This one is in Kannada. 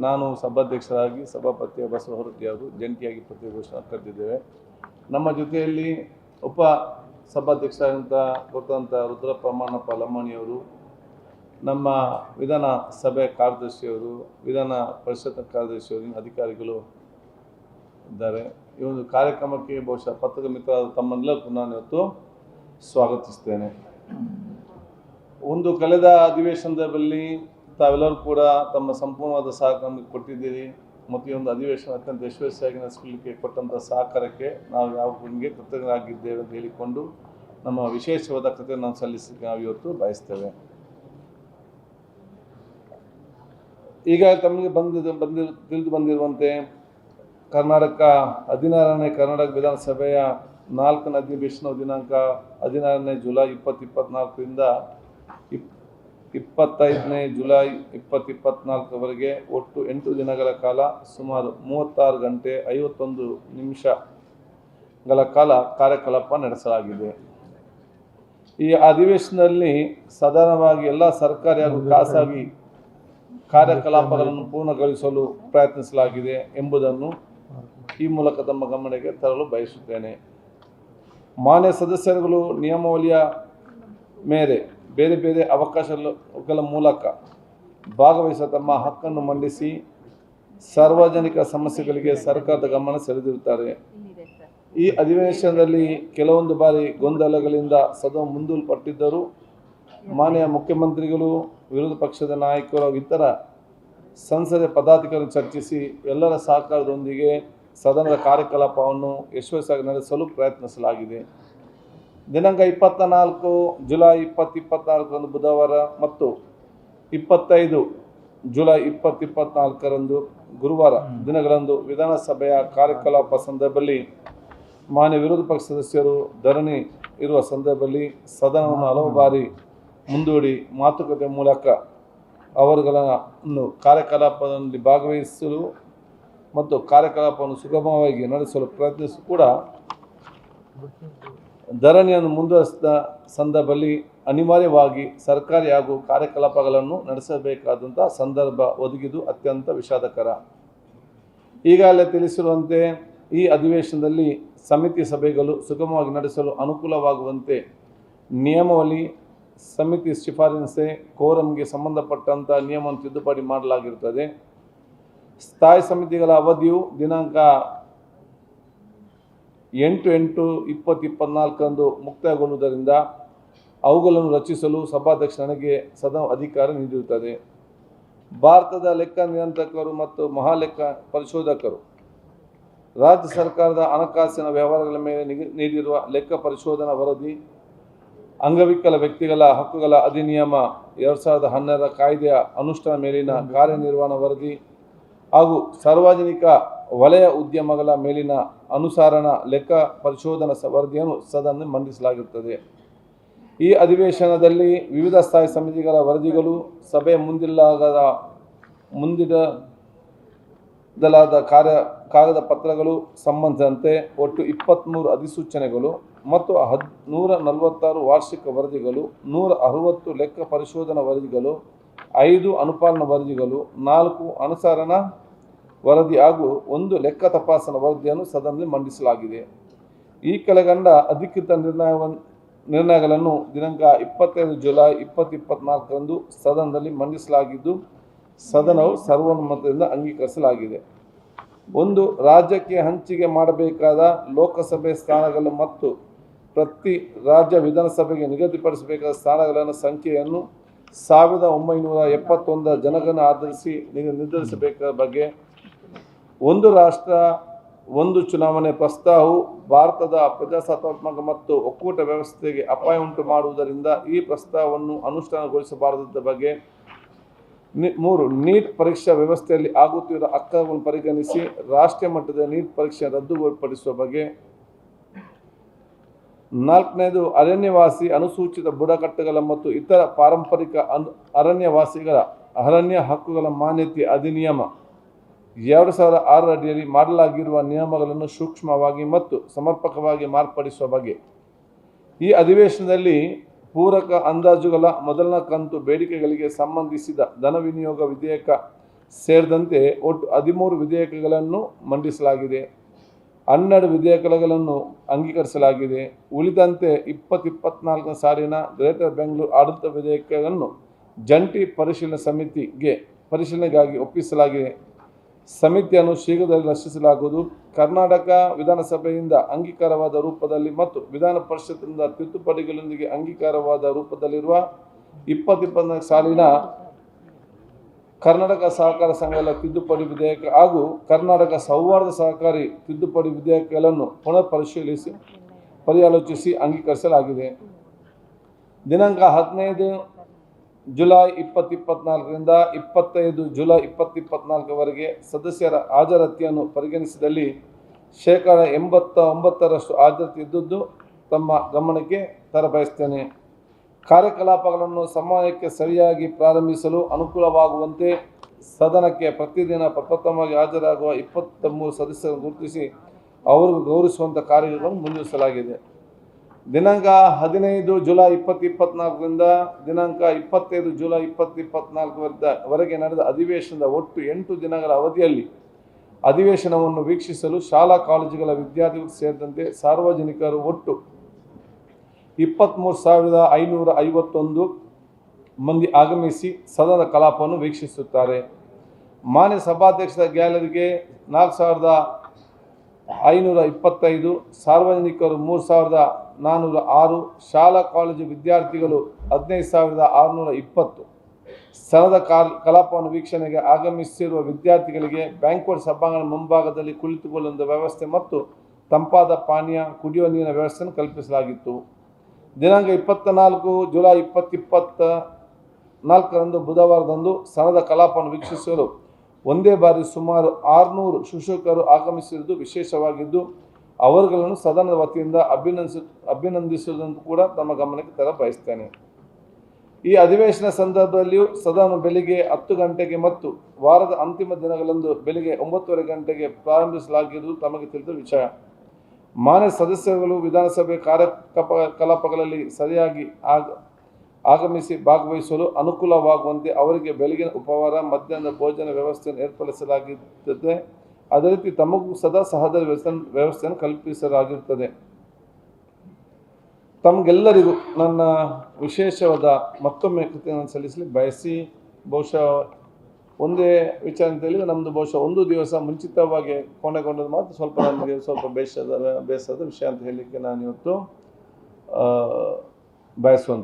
ನಾನು ಸಭಾಧ್ಯಕ್ಷರಾಗಿ ಸಭಾಪತಿ ಬಸವ ಹೊರಟ್ಟಿ ಅವರು ಜಂಟಿಯಾಗಿ ಪತ್ರಿಕಾಗೋಷ್ಠಿ ಕರೆದಿದ್ದೇವೆ. ನಮ್ಮ ಜೊತೆಯಲ್ಲಿ ಉಪ ಸಭಾಧ್ಯಕ್ಷರಾದಂಥ ಗೊತ್ತಂಥ ರುದ್ರಪ್ಪ ಮಾನಪ್ಪ ಲಮ್ಮಣಿಯವರು, ನಮ್ಮ ವಿಧಾನ ಸಭೆ ಕಾರ್ಯದರ್ಶಿಯವರು, ವಿಧಾನ ಪರಿಷತ್ ಕಾರ್ಯದರ್ಶಿಯವರು, ಅಧಿಕಾರಿಗಳು ಇದ್ದಾರೆ. ಈ ಒಂದು ಕಾರ್ಯಕ್ರಮಕ್ಕೆ ಬಹುಶಃ ಪತ್ರಿಕಾ ಮಿತ್ರರಾದ ತಮ್ಮನ್ನೆಲ್ಲರಿಗೂ ನಾನು ಇವತ್ತು ಸ್ವಾಗತಿಸ್ತೇನೆ. ಒಂದು ಕಳೆದ ಅಧಿವೇಶನದಲ್ಲಿ ತಾವೆಲ್ಲರೂ ಕೂಡ ತಮ್ಮ ಸಂಪೂರ್ಣವಾದ ಸಹಕಾರ ಕೊಟ್ಟಿದ್ದೀರಿ ಮತ್ತು ಈ ಒಂದು ಅಧಿವೇಶನ ಅತ್ಯಂತ ಯಶಸ್ವಿಯಾಗಿ ನಡೆಸಲಿಕ್ಕೆ ಕೊಟ್ಟಂಥ ಸಹಕಾರಕ್ಕೆ ನಾವು ಯಾವ ನಿಮಗೆ ಕೃತಜ್ಞರಾಗಿದ್ದೇವೆ ಅಂತ ಹೇಳಿಕೊಂಡು ನಮ್ಮ ವಿಶೇಷವಾದ ಕೃತಜ್ಞತೆ ನಾವು ಸಲ್ಲಿಸಲಿಕ್ಕೆ ನಾವು ಇವತ್ತು ಬಯಸ್ತೇವೆ. ಈಗ ತಮಗೆ ತಿಳಿದು ಬಂದಿರುವಂತೆ ಕರ್ನಾಟಕ 16ನೇ ಕರ್ನಾಟಕ ವಿಧಾನಸಭೆಯ 4ನೇ ಅಧಿವೇಶನ ದಿನಾಂಕ 16ನೇ ಜುಲೈ 2024ರಿಂದ 25ನೇ ಜುಲೈ 2024ವರೆಗೆ ಒಟ್ಟು 8 ದಿನಗಳ ಕಾಲ ಸುಮಾರು 36 ಗಂಟೆ 51 ನಿಮಿಷಗಳ ಕಾಲ ಕಾರ್ಯಕಲಾಪ ನಡೆಸಲಾಗಿದೆ. ಈ ಅಧಿವೇಶನದಲ್ಲಿ ಸಾಧಾರಣವಾಗಿ ಎಲ್ಲ ಸರ್ಕಾರಿ ಹಾಗೂ ಖಾಸಗಿ ಕಾರ್ಯಕಲಾಪಗಳನ್ನು ಪೂರ್ಣಗೊಳಿಸಲು ಪ್ರಯತ್ನಿಸಲಾಗಿದೆ ಎಂಬುದನ್ನು ಈ ಮೂಲಕ ತಮ್ಮ ಗಮನಕ್ಕೆ ತರಲು ಬಯಸುತ್ತೇನೆ. ಮಾನ್ಯ ಸದಸ್ಯರುಗಳು ನಿಯಮಾವಳಿಯ ಮೇರೆ ಬೇರೆ ಬೇರೆ ಅವಕಾಶಗಳ ಮೂಲಕ ಭಾಗವಹಿಸುವ ತಮ್ಮ ಹಕ್ಕನ್ನು ಮಂಡಿಸಿ ಸಾರ್ವಜನಿಕ ಸಮಸ್ಯೆಗಳಿಗೆ ಸರ್ಕಾರದ ಗಮನ ಸೆಳೆದಿರುತ್ತಾರೆ. ಈ ಅಧಿವೇಶನದಲ್ಲಿ ಕೆಲವೊಂದು ಬಾರಿ ಗೊಂದಲಗಳಿಂದ ಸದನ ಮುಂದೂಡಲ್ಪಟ್ಟಿದ್ದರೂ ಮಾನ್ಯ ಮುಖ್ಯಮಂತ್ರಿಗಳು, ವಿರೋಧ ಪಕ್ಷದ ನಾಯಕರು ಇತರ ಸಂಸದೀಯ ಪದಾಧಿಕಾರಿಗಳು ಚರ್ಚಿಸಿ ಎಲ್ಲರ ಸಹಕಾರದೊಂದಿಗೆ ಸದನದ ಕಾರ್ಯಕಲಾಪವನ್ನು ಯಶಸ್ವಿಯಾಗಿ ನಡೆಸಲು ಪ್ರಯತ್ನಿಸಲಾಗಿದೆ. ದಿನಾಂಕ 24 ಜುಲೈ 2024ರಂದು ಬುಧವಾರ ಮತ್ತು 25 ಜುಲೈ 2024ರಂದು ಗುರುವಾರ ದಿನಗಳಂದು ವಿಧಾನಸಭೆಯ ಕಾರ್ಯಕಲಾಪ ಸಂದರ್ಭದಲ್ಲಿ ಮಾನ್ಯ ವಿರೋಧ ಪಕ್ಷ ಸದಸ್ಯರು ಧರಣಿ ಇರುವ ಸಂದರ್ಭದಲ್ಲಿ ಸದನವನ್ನು ಹಲವು ಬಾರಿ ಮುಂದೂಡಿ ಮಾತುಕತೆ ಮೂಲಕ ಅವರುಗಳನ್ನು ಕಾರ್ಯಕಲಾಪದಲ್ಲಿ ಭಾಗವಹಿಸಲು ಮತ್ತು ಕಾರ್ಯಕಲಾಪವನ್ನು ಸುಗಮವಾಗಿ ನಡೆಸಲು ಪ್ರಯತ್ನಿಸಿ ಕೂಡ ಧರಣಿಯನ್ನು ಮುಂದುವರಿಸಿದ ಸಂದರ್ಭದಲ್ಲಿ ಅನಿವಾರ್ಯವಾಗಿ ಸರ್ಕಾರಿ ಹಾಗೂ ಕಾರ್ಯಕಲಾಪಗಳನ್ನು ನಡೆಸಬೇಕಾದಂಥ ಸಂದರ್ಭ ಒದಗಿದು ಅತ್ಯಂತ ವಿಷಾದಕರ. ಈಗಾಗಲೇ ತಿಳಿಸಿರುವಂತೆ ಈ ಅಧಿವೇಶನದಲ್ಲಿ ಸಮಿತಿ ಸಭೆಗಳು ಸುಗಮವಾಗಿ ನಡೆಸಲು ಅನುಕೂಲವಾಗುವಂತೆ ನಿಯಮಾವಳಿ, ಸಮಿತಿ ಶಿಫಾರಸೆ, ಕೋರಂಗೆ ಸಂಬಂಧಪಟ್ಟಂಥ ನಿಯಮವನ್ನು ತಿದ್ದುಪಡಿ ಮಾಡಲಾಗಿರುತ್ತದೆ. ಸ್ಥಾಯಿ ಸಮಿತಿಗಳ ಅವಧಿಯು ದಿನಾಂಕ 8/8/2024ರಂದು ಮುಕ್ತಾಯಗೊಳ್ಳುವುದರಿಂದ ಅವುಗಳನ್ನು ರಚಿಸಲು ಸಭಾಧ್ಯಕ್ಷ ನನಗೆ ಸದನ ಅಧಿಕಾರ ನೀಡಿರುತ್ತದೆ. ಭಾರತದ ಲೆಕ್ಕ ನಿಯಂತ್ರಕರು ಮತ್ತು ಮಹಾಲೆಕ್ಕ ಪರಿಶೋಧಕರು ರಾಜ್ಯ ಸರ್ಕಾರದ ಹಣಕಾಸಿನ ವ್ಯವಹಾರಗಳ ಮೇಲೆ ನೀಡಿರುವ ಲೆಕ್ಕ ಪರಿಶೋಧನಾ ವರದಿ, ಅಂಗವಿಕಲ ವ್ಯಕ್ತಿಗಳ ಹಕ್ಕುಗಳ ಅಧಿನಿಯಮ 2012 ಕಾಯ್ದೆಯ ಅನುಷ್ಠಾನ ಮೇಲಿನ ಕಾರ್ಯನಿರ್ವಹಣಾ ವರದಿ ಹಾಗೂ ಸಾರ್ವಜನಿಕ ವಲಯ ಉದ್ಯಮಗಳ ಮೇಲಿನ ಅನುಸರಣ ಲೆಕ್ಕ ಪರಿಶೋಧನಾ ವರದಿಯನ್ನು ಸದನ ಮಂಡಿಸಲಾಗಿರುತ್ತದೆ. ಈ ಅಧಿವೇಶನದಲ್ಲಿ ವಿವಿಧ ಸ್ಥಾಯಿ ಸಮಿತಿಗಳ ವರದಿಗಳು, ಸಭೆ ಮುಂದಿಡಲಾದ ಕಾಗದ ಪತ್ರಗಳು ಸಂಬಂಧಿಸಿದಂತೆ ಒಟ್ಟು 23 ಅಧಿಸೂಚನೆಗಳು ಮತ್ತು 146 ವಾರ್ಷಿಕ ವರದಿಗಳು, 160 ಲೆಕ್ಕ ಪರಿಶೋಧನಾ ವರದಿಗಳು, 5 ಅನುಪಾಲನಾ ವರದಿಗಳು, 4 ಅನುಸರಣಾ ವರದಿ ಹಾಗೂ 1 ಲೆಕ್ಕ ತಪಾಸಣಾ ವರದಿಯನ್ನು ಸದನದಲ್ಲಿ ಮಂಡಿಸಲಾಗಿದೆ. ಈ ಕೆಳಗಂಡ ಅಧಿಕೃತ ನಿರ್ಣಯಗಳನ್ನು ದಿನಾಂಕ 25 ಜುಲೈ 2024ರಂದು ಸದನದಲ್ಲಿ ಮಂಡಿಸಲಾಗಿದ್ದು ಸದನವು ಸರ್ವಾನುಮತದಿಂದ ಅಂಗೀಕರಿಸಲಾಗಿದೆ. 1. ರಾಜ್ಯಕ್ಕೆ ಹಂಚಿಕೆ ಮಾಡಬೇಕಾದ ಲೋಕಸಭೆ ಸ್ಥಾನಗಳು ಮತ್ತು ಪ್ರತಿ ರಾಜ್ಯ ವಿಧಾನಸಭೆಗೆ ನಿಗದಿಪಡಿಸಬೇಕಾದ ಸ್ಥಾನಗಳ ಸಂಖ್ಯೆಯನ್ನು 1971 ಜನಗಣನೆ ಆಧರಿಸಿ ನಿರ್ಧರಿಸಬೇಕಾದ ಬಗ್ಗೆ. 1 ರಾಷ್ಟ್ರ ಒಂದು ಚುನಾವಣೆ ಪ್ರಸ್ತಾವವು ಭಾರತದ ಪ್ರಜಾಸತ್ತಾತ್ಮಕ ಮತ್ತು ಒಕ್ಕೂಟ ವ್ಯವಸ್ಥೆಗೆ ಅಪಾಯ ಉಂಟು ಮಾಡುವುದರಿಂದ ಈ ಪ್ರಸ್ತಾವವನ್ನು ಅನುಷ್ಠಾನಗೊಳಿಸಬಾರದ ಬಗ್ಗೆ. 3. ನೀಟ್ ಪರೀಕ್ಷಾ ವ್ಯವಸ್ಥೆಯಲ್ಲಿ ಆಗುತ್ತಿರುವ ಅಕ್ರಮವನ್ನು ಪರಿಗಣಿಸಿ ರಾಷ್ಟ್ರೀಯ ಮಟ್ಟದ ನೀಟ್ ಪರೀಕ್ಷೆ ರದ್ದುಪಡಿಸುವ ಬಗ್ಗೆ. 4ನೇದು ಅರಣ್ಯವಾಸಿ, ಅನುಸೂಚಿತ ಬುಡಕಟ್ಟುಗಳ ಮತ್ತು ಇತರ ಪಾರಂಪರಿಕ ಅರಣ್ಯವಾಸಿಗಳ ಅರಣ್ಯ ಹಕ್ಕುಗಳ ಮಾನ್ಯತೆ ಅಧಿನಿಯಮ 2006 ಅಡಿಯಲ್ಲಿ ಮಾಡಲಾಗಿರುವ ನಿಯಮಗಳನ್ನು ಸೂಕ್ಷ್ಮವಾಗಿ ಮತ್ತು ಸಮರ್ಪಕವಾಗಿ ಮಾರ್ಪಡಿಸುವ ಬಗ್ಗೆ. ಈ ಅಧಿವೇಶನದಲ್ಲಿ ಪೂರಕ ಅಂದಾಜುಗಳ ಮೊದಲನೇ ಕಂತು ಬೇಡಿಕೆಗಳಿಗೆ ಸಂಬಂಧಿಸಿದ ಧನ ವಿನಿಯೋಗ ವಿಧೇಯಕ ಸೇರಿದಂತೆ ಒಟ್ಟು 13 ವಿಧೇಯಕಗಳನ್ನು ಮಂಡಿಸಲಾಗಿದೆ. 12 ವಿಧೇಯಕಗಳನ್ನು ಅಂಗೀಕರಿಸಲಾಗಿದೆ. ಉಳಿದಂತೆ 2024 ಸಾಲಿನ ಗ್ರೇಟರ್ ಬೆಂಗಳೂರು ಆಡಳಿತ ವಿಧೇಯಕವನ್ನು ಜಂಟಿ ಪರಿಶೀಲನೆಗಾಗಿ ಒಪ್ಪಿಸಲಾಗಿದೆ. ಸಮಿತಿಯನ್ನು ಶೀಘ್ರದಲ್ಲಿ ರಚಿಸಲಾಗುವುದು. ಕರ್ನಾಟಕ ವಿಧಾನಸಭೆಯಿಂದ ಅಂಗೀಕಾರವಾದ ರೂಪದಲ್ಲಿ ಮತ್ತು ವಿಧಾನ ಪರಿಷತ್ತಿನಿಂದ ತಿದ್ದುಪಡಿಗಳೊಂದಿಗೆ ಅಂಗೀಕಾರವಾದ ರೂಪದಲ್ಲಿರುವ 2024 ಸಾಲಿನ ಕರ್ನಾಟಕ ಸಹಕಾರ ಸಂಘಗಳ ತಿದ್ದುಪಡಿ ವಿಧೇಯಕ ಹಾಗೂ ಕರ್ನಾಟಕ ಸೌಹಾರ್ದ ಸಹಕಾರಿ ತಿದ್ದುಪಡಿ ವಿಧೇಯಕಗಳನ್ನು ಪುನರ್ ಪರ್ಯಾಲೋಚಿಸಿ ಅಂಗೀಕರಿಸಲಾಗಿದೆ. ದಿನಾಂಕ 15 ಜುಲೈ 2024ರಿಂದ 25 ಜುಲೈ 2024ವರೆಗೆ ಸದಸ್ಯರ ಹಾಜರಾತಿಯನ್ನು ಪರಿಗಣಿಸಿದಲ್ಲಿ 89% ಹಾಜರಾತಿ ಇದ್ದುದು ತಮ್ಮ ಗಮನಕ್ಕೆ ತರಬಯಸುತ್ತೇನೆ. ಕಾರ್ಯಕಲಾಪಗಳನ್ನು ಸಮಯಕ್ಕೆ ಸರಿಯಾಗಿ ಪ್ರಾರಂಭಿಸಲು ಅನುಕೂಲವಾಗುವಂತೆ ಸದನಕ್ಕೆ ಪ್ರತಿದಿನ ಪ್ರಪ್ರಥಮವಾಗಿ ಹಾಜರಾಗುವ 23 ಸದಸ್ಯರನ್ನು ಗುರುತಿಸಿ ಅವರಿಗೆ ಗೌರವಿಸುವಂಥ ಕಾರ್ಯಗಳನ್ನು ಮುಂದುವರಿಸಲಾಗಿದೆ. ದಿನಾಂಕ 15 ಜುಲೈ 2024ರಿಂದ ದಿನಾಂಕ 25 ಜುಲೈ 2024ವರೆಗೆ ನಡೆದ ಅಧಿವೇಶನದ ಒಟ್ಟು 8 ದಿನಗಳ ಅವಧಿಯಲ್ಲಿ ಅಧಿವೇಶನವನ್ನು ವೀಕ್ಷಿಸಲು ಶಾಲಾ ಕಾಲೇಜುಗಳ ವಿದ್ಯಾರ್ಥಿಗಳು ಸೇರಿದಂತೆ ಸಾರ್ವಜನಿಕರು ಒಟ್ಟು 23,551 ಮಂದಿ ಆಗಮಿಸಿ ಸದನದ ಕಲಾಪವನ್ನು ವೀಕ್ಷಿಸುತ್ತಾರೆ. ಮಾನ್ಯ ಸಭಾಧ್ಯಕ್ಷರ ಗ್ಯಾಲರಿಗೆ 4,525, ಸಾರ್ವಜನಿಕರು 3,406, ಶಾಲಾ ಕಾಲೇಜು ವಿದ್ಯಾರ್ಥಿಗಳು 15,620. ಸದನದ ಕಲಾಪವನ್ನು ವೀಕ್ಷಣೆಗೆ ಆಗಮಿಸಿರುವ ವಿದ್ಯಾರ್ಥಿಗಳಿಗೆ ಬ್ಯಾಂಕ್ವೆಟ್ ಸಭಾಂಗಣ ಮುಂಭಾಗದಲ್ಲಿ ಕುಳಿತುಕೊಳ್ಳುವ ವ್ಯವಸ್ಥೆ ಮತ್ತು ತಂಪಾದ ಪಾನೀಯ ಕುಡಿಯುವ ನೀರಿನ ವ್ಯವಸ್ಥೆಯನ್ನು ಕಲ್ಪಿಸಲಾಗಿತ್ತು. ದಿನಾಂಕ 24 ಜುಲೈ 2024ರಂದು ಬುಧವಾರದಂದು ಸದನದ ಕಲಾಪವನ್ನು ವೀಕ್ಷಿಸಲು ಒಂದೇ ಬಾರಿ ಸುಮಾರು 600 ಶಿಕ್ಷಕರು ಆಗಮಿಸಿರುವುದು ವಿಶೇಷವಾಗಿದ್ದು ಅವರುಗಳನ್ನು ಸದನದ ವತಿಯಿಂದ ಅಭಿನಂದಿಸುವುದನ್ನು ಕೂಡ ತಮ್ಮ ಗಮನಕ್ಕೆ ತರಬಯಸುತ್ತೇನೆ. ಈ ಅಧಿವೇಶನ ಸಂದರ್ಭದಲ್ಲಿಯೂ ಸದನ ಬೆಳಿಗ್ಗೆ 10 ಗಂಟೆಗೆ ಮತ್ತು ವಾರದ ಅಂತಿಮ ದಿನಗಳಂದು ಬೆಳಿಗ್ಗೆ 9:30 ಗಂಟೆಗೆ ಪ್ರಾರಂಭಿಸಲಾಗಿರುವುದು ತಮಗೆ ತಿಳಿದ ವಿಷಯ. ಮಾನ್ಯ ಸದಸ್ಯರುಗಳು ವಿಧಾನಸಭೆ ಕಾರ್ಯಕಲಾಪಗಳಲ್ಲಿ ಸರಿಯಾಗಿ ಆಗಮಿಸಿ ಭಾಗವಹಿಸಲು ಅನುಕೂಲವಾಗುವಂತೆ ಅವರಿಗೆ ಬೆಳಗಿನ ಉಪಹಾರ, ಮಧ್ಯಾಹ್ನದ ಭೋಜನ ವ್ಯವಸ್ಥೆಯನ್ನು ಏರ್ಪಡಿಸಲಾಗುತ್ತದೆ. ಅದೇ ರೀತಿ ತಮಗೂ ಸದಾ ಸಹದ ವ್ಯವಸ್ಥೆಯನ್ನು ಕಲ್ಪಿಸಲಾಗಿರುತ್ತದೆ. ತಮಗೆಲ್ಲರಿಗೂ ನನ್ನ ವಿಶೇಷವಾದ ಮತ್ತೊಮ್ಮೆ ಕೃತಜ್ಞತೆ ಸಲ್ಲಿಸಲಿ ಬಯಸಿ, ಬಹುಶಃ ಒಂದೇ ವಿಚಾರ ಅಂತ ಹೇಳಿದರೆ ನಮ್ಮದು ಬಹುಶಃ ಒಂದು ದಿವಸ ಮುಂಚಿತವಾಗಿ ಕೊನೆಗೊಂಡದ್ದು ಮಾತ್ರ ಸ್ವಲ್ಪ ನಮಗೆ ಸ್ವಲ್ಪ ಬೇಸರದ ವಿಷಯ ಅಂತ ಹೇಳಲಿಕ್ಕೆ ನಾನು ಇವತ್ತು ಬಯಸುವಂಥದ್ದು.